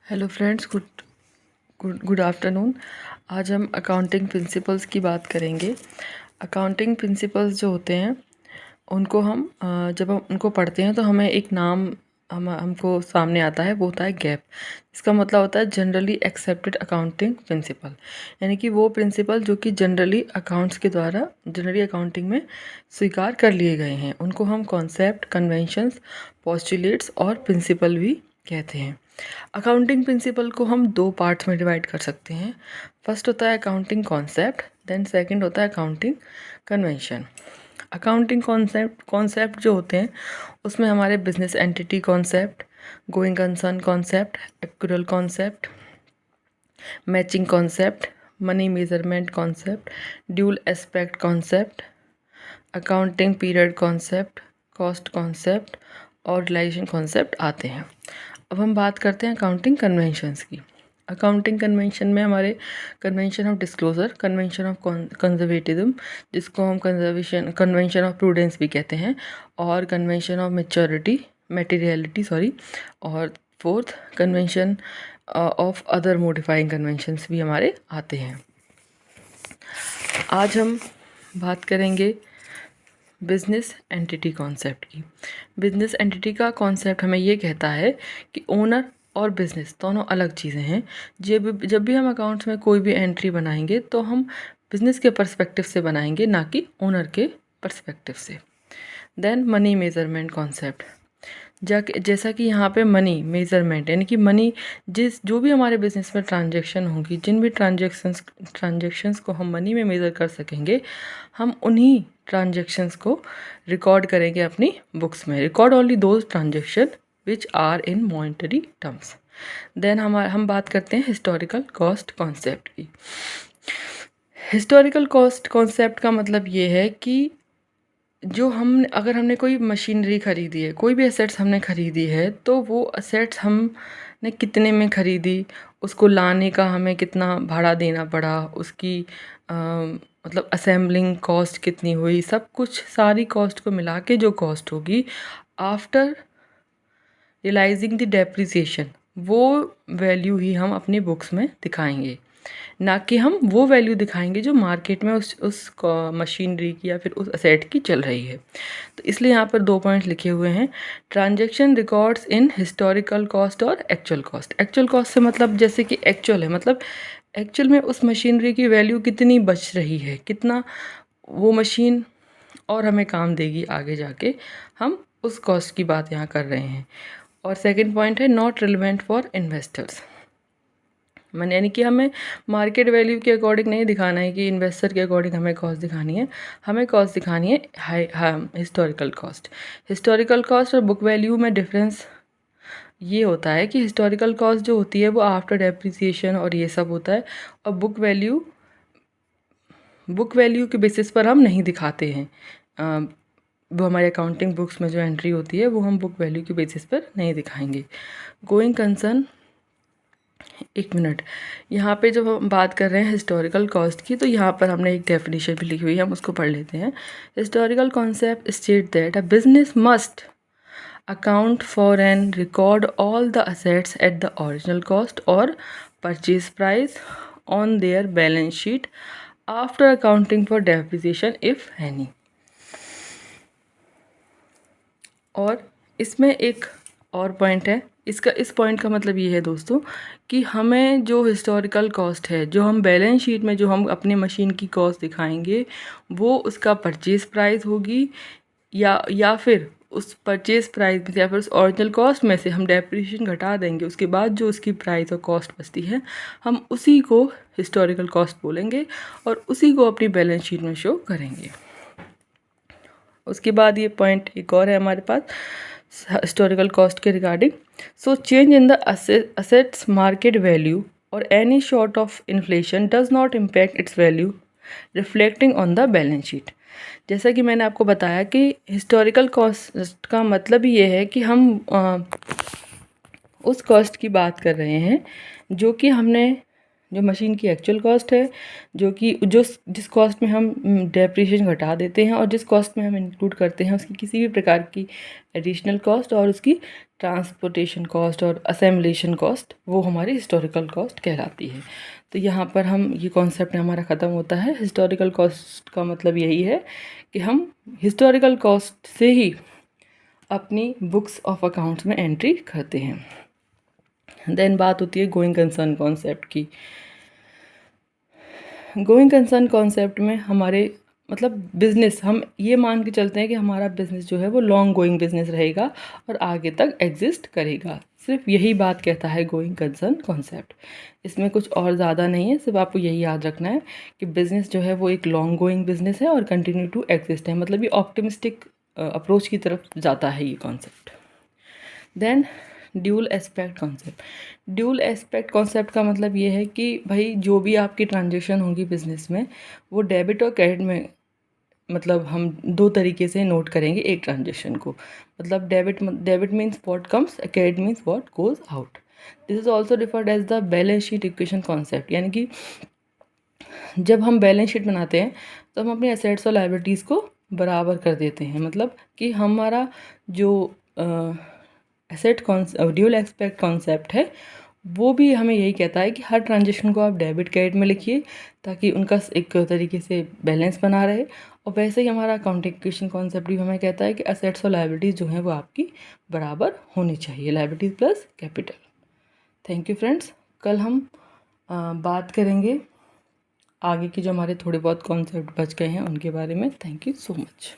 Hello friends, good good good afternoon. आज हम accounting principles की बात करेंगे। अकाउंटिंग प्रिंसिपल्स जो होते हैं उनको जब हम उनको पढ़ते हैं तो हमें एक नाम हमको सामने आता है, वो होता है गैप। इसका मतलब होता है जनरली एक्सेप्टेड अकाउंटिंग प्रिंसिपल, यानी कि वो प्रिंसिपल जो कि जनरली अकाउंटिंग में स्वीकार कर लिए गए हैं, उनको हम कॉन्सेप्ट, कन्वेंशंस, पोस्टुलेट्स और प्रिंसिपल भी कहते हैं। अकाउंटिंग प्रिंसिपल को हम दो पार्ट्स में डिवाइड कर सकते हैं। फर्स्ट होता है अकाउंटिंग कॉन्सेप्ट, देन सेकंड होता है अकाउंटिंग कन्वेंशन। अकाउंटिंग कॉन्सेप्ट जो होते हैं उसमें हमारे business entity concept, going concern concept, actual concept, matching concept, money measurement concept, dual aspect concept, accounting period concept, cost concept और रिलाइजेशन कॉन्सेप्ट आते हैं। अब हम बात करते हैं अकाउंटिंग कन्वेंशंस की। अकाउंटिंग कन्वेंशन में हमारे convention of disclosure, convention of conservatism, जिसको हम कन्वेंशन ऑफ प्रूडेंस भी कहते हैं, और कन्वेंशन ऑफ मटेरियलिटी, और fourth convention of other modifying conventions भी हमारे आते हैं। आज हम बात करेंगे बिजनेस एंटिटी कॉन्सेप्ट की। बिजनेस एंटिटी का कॉन्सेप्ट हमें ये कहता है कि ओनर और बिजनेस दोनों अलग चीज़ें हैं। जब भी हम अकाउंट्स में कोई भी एंट्री बनाएंगे तो हम बिजनेस के पर्सपेक्टिव से बनाएंगे, ना कि ओनर के पर्सपेक्टिव से। देन मनी मेजरमेंट कॉन्सेप्ट, जैसा कि यहाँ पे मनी मेजरमेंट यानी कि मनी जो भी हमारे बिजनेस में ट्रांजैक्शन होंगी, जिन भी ट्रांजैक्शंस को हम मनी में मेज़र कर सकेंगे, हम उन्हीं ट्रांजैक्शंस को रिकॉर्ड करेंगे अपनी बुक्स में। Record only those transaction which are in monetary terms. Then हम बात करते हैं हिस्टोरिकल कॉस्ट कॉन्सेप्ट की। हिस्टोरिकल कॉस्ट कॉन्सेप्ट का मतलब ये है कि अगर हमने कोई मशीनरी खरीदी है, कोई भी एसेट्स हमने खरीदी है, तो वो एसेट्स हमने कितने में खरीदी, उसको लाने का हमें कितना भाड़ा देना पड़ा, उसकी मतलब असेंबलिंग कॉस्ट कितनी हुई, सब कुछ सारी कॉस्ट को मिला के जो कॉस्ट होगी आफ्टर रियलाइजिंग द डेप्रिसिएशन, वो वैल्यू ही हम अपनी बुक्स में दिखाएंगे, ना कि हम वो वैल्यू दिखाएंगे जो मार्केट में उस मशीनरी की या फिर उस असेट की चल रही है। तो इसलिए यहाँ पर दो पॉइंट्स लिखे हुए हैं, transaction records in historical cost और एक्चुअल कॉस्ट। एक्चुअल कॉस्ट से मतलब जैसे कि एक्चुअल है, मतलब एक्चुअल में उस मशीनरी की वैल्यू कितनी बच रही है, कितना वो मशीन और हमें काम देगी आगे जाके, हम उस कॉस्ट की बात यहाँ कर रहे हैं। और सेकंड पॉइंट है नॉट रिलेवेंट फॉर इन्वेस्टर्स, यानी कि हमें मार्केट वैल्यू के अकॉर्डिंग नहीं दिखाना है कि इन्वेस्टर के अकॉर्डिंग हमें कॉस्ट दिखानी है, हमें कॉस्ट दिखानी है हिस्टोरिकल कॉस्ट। हिस्टोरिकल कॉस्ट और बुक वैल्यू में डिफरेंस ये होता है कि हिस्टोरिकल कॉस्ट जो होती है वो आफ्टर डेप्रिसिएशन और ये सब होता है, और बुक वैल्यू के बेसिस पर हम नहीं दिखाते हैं। वो हमारे अकाउंटिंग बुक्स में जो एंट्री होती है वो हम बुक वैल्यू के बेसिस पर नहीं दिखाएंगे। गोइंग कंसर्न, एक मिनट, यहाँ पे जब हम बात कर रहे हैं हिस्टोरिकल कॉस्ट की, तो यहाँ पर हमने एक डेफिनेशन भी लिखी हुई है, हम उसको पढ़ लेते हैं। Historical concept state that a business must account for and record all the assets at the original cost और purchase price on their balance sheet after accounting for depreciation if any. और इसमें एक और पॉइंट है, इस point का मतलब ये है दोस्तों कि हमें जो हिस्टोरिकल कॉस्ट है, जो हम बैलेंस शीट में जो हम अपनी मशीन की कॉस्ट दिखाएंगे, वो उसका परचेज प्राइस होगी, या फिर उस परचेज प्राइस में या फिर उस ओरिजिनल कॉस्ट में से हम डेप्रिसिएशन घटा देंगे, उसके बाद जो उसकी प्राइस और कॉस्ट बचती है हम उसी को हिस्टोरिकल कॉस्ट बोलेंगे और उसी को अपनी बैलेंस शीट में शो करेंगे। उसके बाद ये पॉइंट एक और है हमारे पास हिस्टोरिकल कॉस्ट के regarding. So change in the assets market value और any sort of inflation does not impact its value reflecting on the balance sheet. जैसा कि मैंने आपको बताया कि हिस्टोरिकल कॉस्ट का मतलब ये है कि हम उस कॉस्ट की बात कर रहे हैं जो कि हमने जो मशीन की एक्चुअल कॉस्ट है, जो कि जिस कॉस्ट में हम डेप्रिसिएशन घटा देते हैं और जिस कॉस्ट में हम इंक्लूड करते हैं उसकी किसी भी प्रकार की एडिशनल कॉस्ट और उसकी ट्रांसपोर्टेशन कॉस्ट और असेंबलेशन कॉस्ट, वो हमारी हिस्टोरिकल कॉस्ट कहलाती है। तो यहाँ पर हम ये कॉन्सेप्ट हमारा ख़त्म होता है। हिस्टोरिकल कॉस्ट का मतलब यही है कि हम हिस्टोरिकल कॉस्ट से ही अपनी बुक्स ऑफ अकाउंट्स में एंट्री करते हैं। देन बात होती है गोइंग कंसर्न कॉन्सेप्ट की। गोइंग कंसर्न कॉन्सेप्ट में हमारे मतलब बिज़नेस, हम ये मान के चलते हैं कि हमारा बिज़नेस जो है वो लॉन्ग गोइंग बिज़नेस रहेगा और आगे तक एग्जिस्ट करेगा। सिर्फ यही बात कहता है गोइंग कंसर्न कॉन्सेप्ट। इसमें कुछ और ज़्यादा नहीं है, सिर्फ आपको यही याद रखना है कि बिज़नेस जो है वो एक लॉन्ग गोइंग बिज़नेस है और कंटिन्यू टू एग्जिस्ट है। मतलब ये ऑप्टिमिस्टिक अप्रोच की तरफ जाता है ये concept. Then dual aspect concept. Dual aspect concept का मतलब ये है कि भाई जो भी आपकी ट्रांजेक्शन होगी बिज़नेस में, वो डेबिट और क्रेडिट में, मतलब हम दो तरीके से नोट करेंगे एक ट्रांजेक्शन को। मतलब debit means what comes, credit means what goes out. This is also referred as the balance sheet equation concept. यानी कि जब हम बैलेंस शीट बनाते हैं तो हम अपनी एसेट्स और लायबिलिटीज़ को बराबर कर देते हैं। मतलब कि हमारा जो ड्यूल एस्पेक्ट कॉन्सेप्ट है वो भी हमें यही कहता है कि हर ट्रांजेक्शन को आप डेबिट क्रेडिट में लिखिए ताकि उनका एक तरीके से बैलेंस बना रहे। और वैसे ही हमारा अकाउंटिंग इक्वेशन कॉन्सेप्ट भी हमें कहता है कि असेट्स और लायबिलिटीज़ जो हैं वो आपकी बराबर होनी चाहिए, liabilities plus capital. Thank you friends. कल हम बात करेंगे आगे की जो हमारे थोड़े बहुत कॉन्सेप्ट बच गए हैं उनके बारे में। Thank you so much.